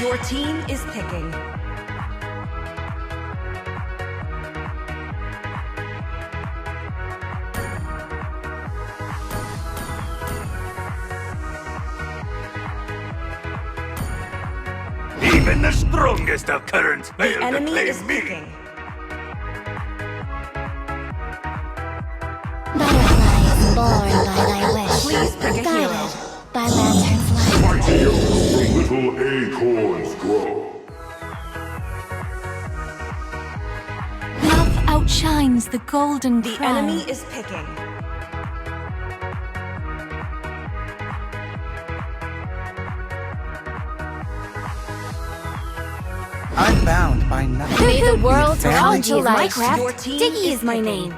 Your team is picking. Even the strongest of currents fail to Enemy is claim me. picking. Butterflies born by thy wish. Please pick a hero. Guided by lantern's light. Mighty oaks from little acorns grow. Love outshines the golden The crown. enemy is picking. I'm bound by nothing. May the world Family come is to my life. Your team Diggy is my picking. name.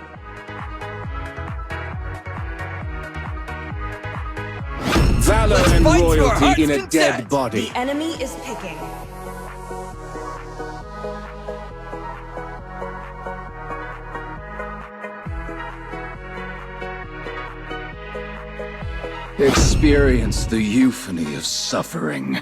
Valor and fight to our royalty heart's in a content. dead body. The enemy is picking. Experience the euphony of suffering.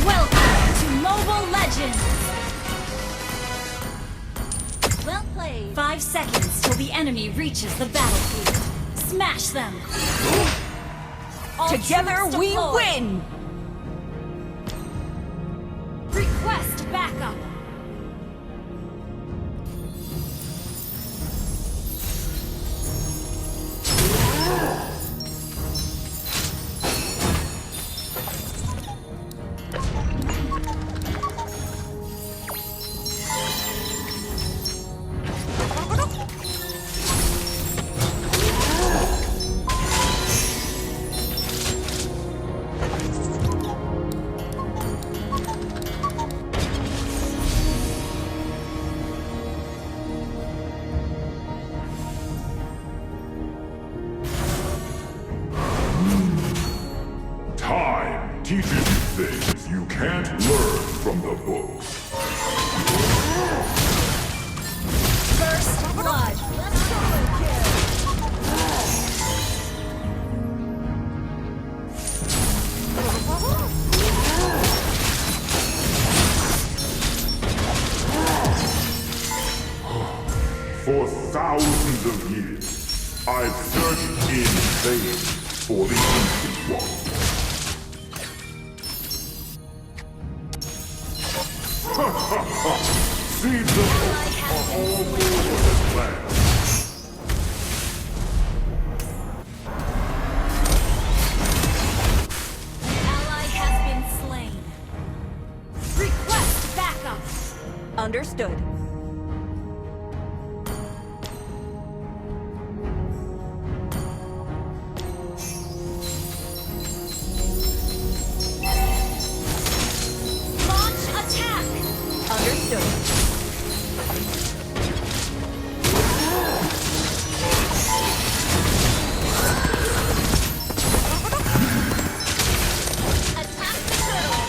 Welcome to Mobile Legends! Well played. 5 seconds till the enemy reaches the battlefield. Smash them! All Together troops we deployed. win! Request backup! Time teaches you things you can't learn from the books. First blood! For thousands of years, I've searched in vain for the ancient one. Seeds of hope are all over this land. Ally has been slain. Request backup! Understood. Launch attack! Understood. Attack the turtle!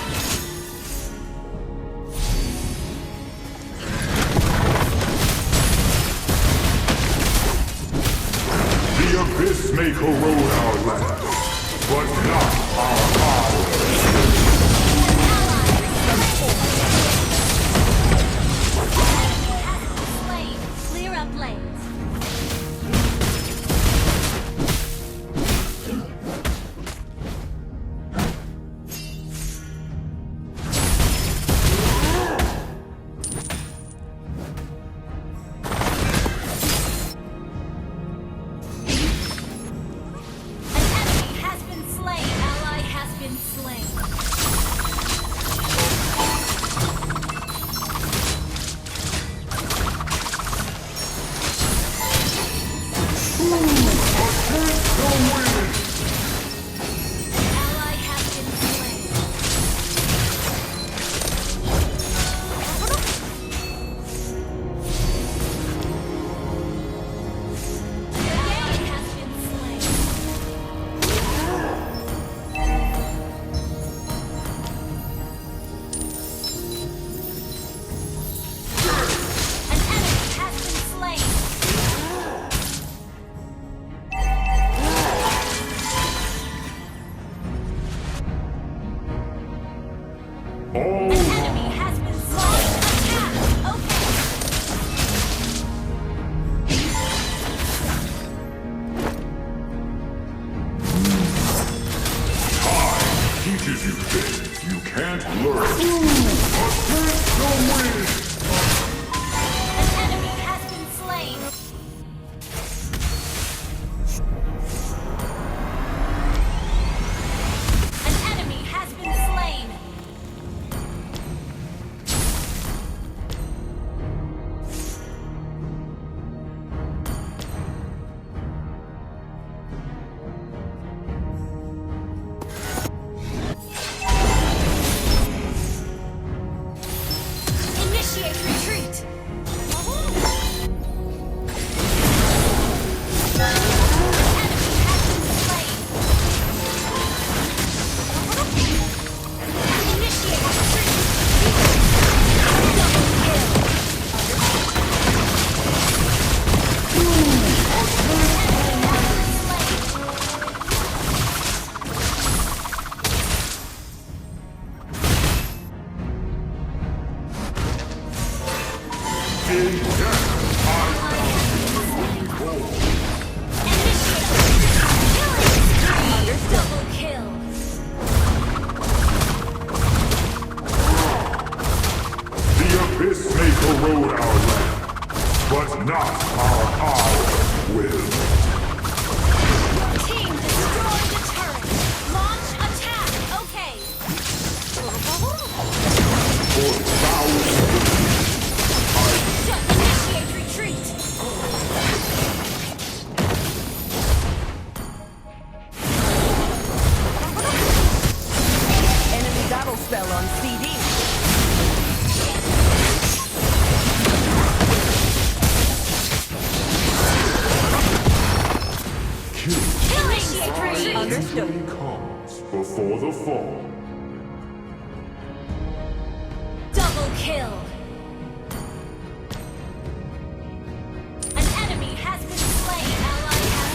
been slain. Ally has been slain. Ally has been slain. An enemy has been slain. All An enemy has been slain. Attack! Okay. teaches you things you can't learn. Attack the wind! An enemy has been slain. An enemy has been slain. Initiate retreat. In death, I Double kill. The abyss may corrode our land, but not our power will. Team destroy the turret. Launch attack. Okay. For thousands Initiate retreat. Enemy battle spell on CD. Initiate retreat. Understood. comes before the fall. Double kill. An enemy has been slain. Ally has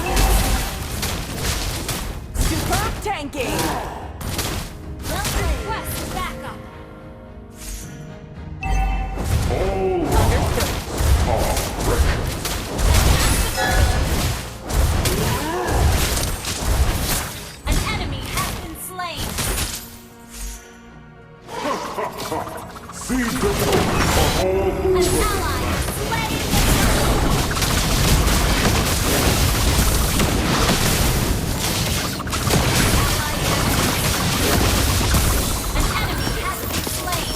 Superb tanking. been slain. Request backup. All lives are precious. An enemy has been slain. Seize the moment of all An movement. ally has slain the An enemy has been slain.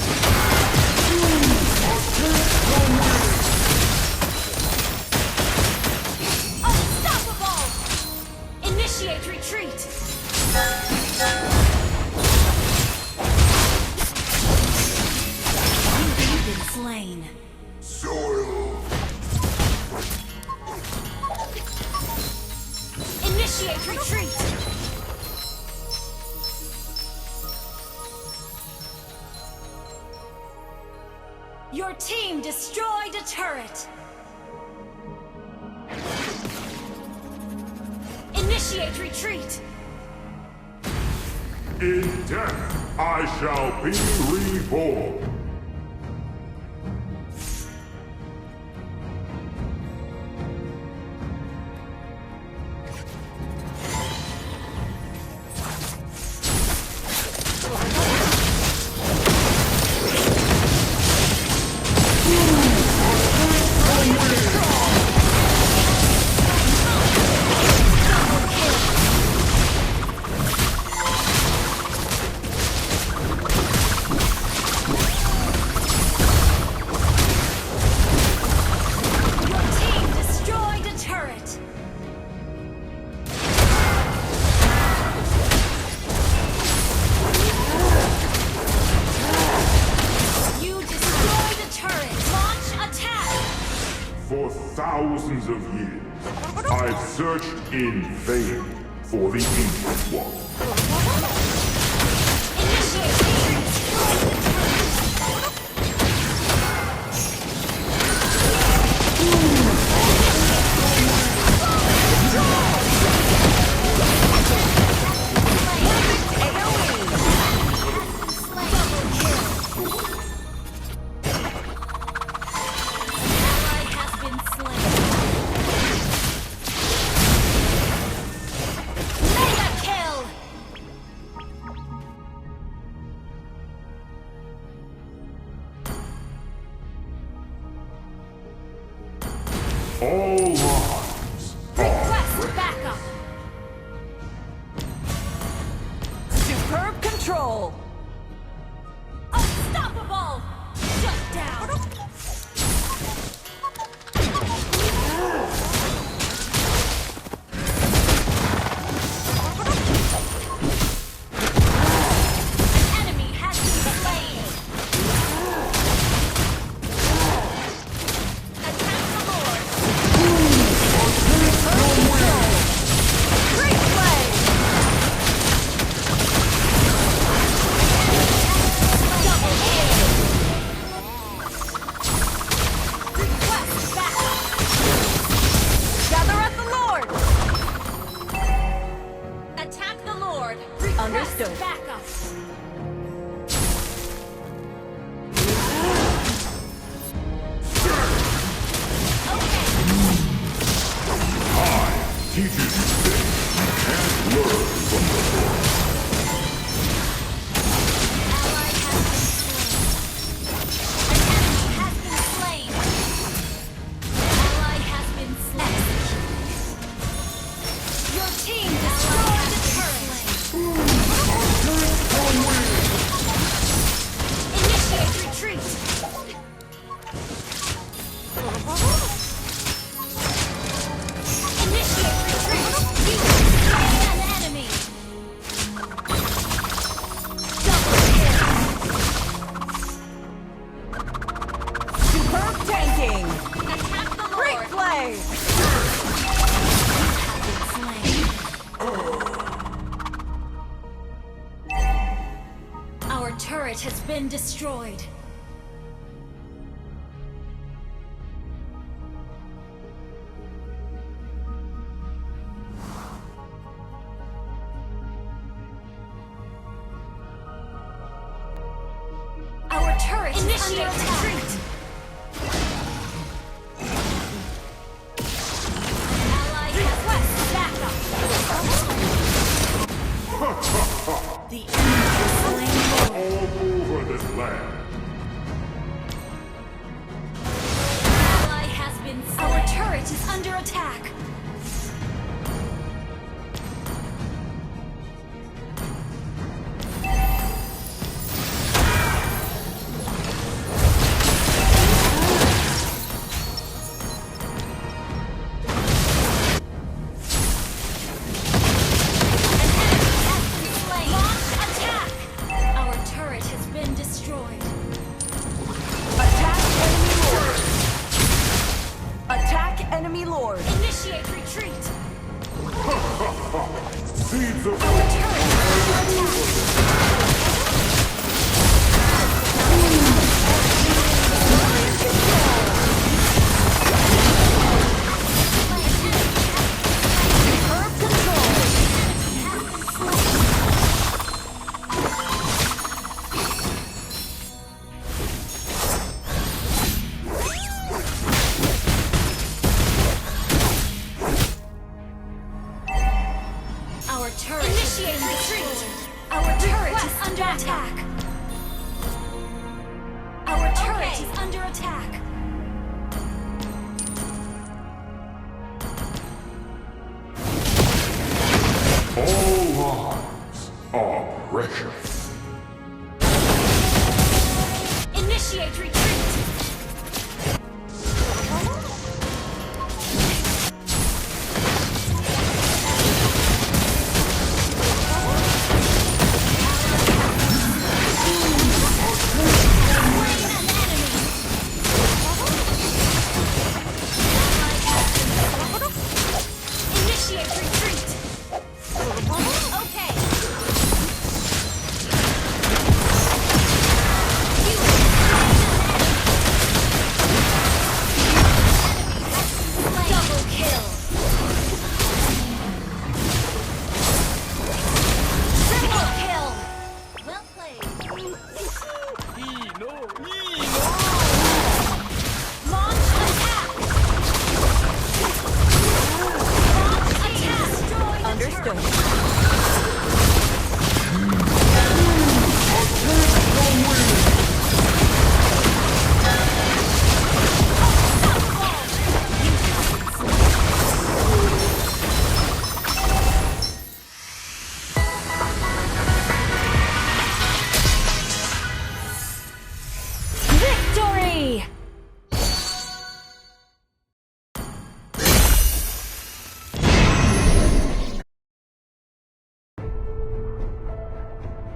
Unstoppable! Initiate retreat. You've been slain. Soil. Initiate retreat. Your team destroyed a turret. Initiate retreat. In death, I shall be reborn. searched in vain for the Ancient One. All arms Request backup. Superb control. Unstoppable. Shut down. An enemy has been slain. Attack the Lord. Great play. Double kill. Request backup. Gather at the Lord. Attack the Lord. Request Understood. backup. teaches you things you can't learn from the book. Ally has been slain. Ally has been slain. Your team destroyed the turret. Initiate retreat. Initiate retreat. You slain an enemy. Double kill. Superb tanking. Attack the Great Lord. play. Our turret has been destroyed. Our turret is under attack. Ally request backup. The enemy is slain. All over this land. Ally has been slain. Our turret is under attack. Our turret has been destroyed. Attack enemy lord. Attack enemy lord. Initiate retreat. Seeds of Our turret is under attack. Superb control. Our turret initiate retreat. Our turret is under attack. Our turret is under attack. all lives are precious. Initiate retreat.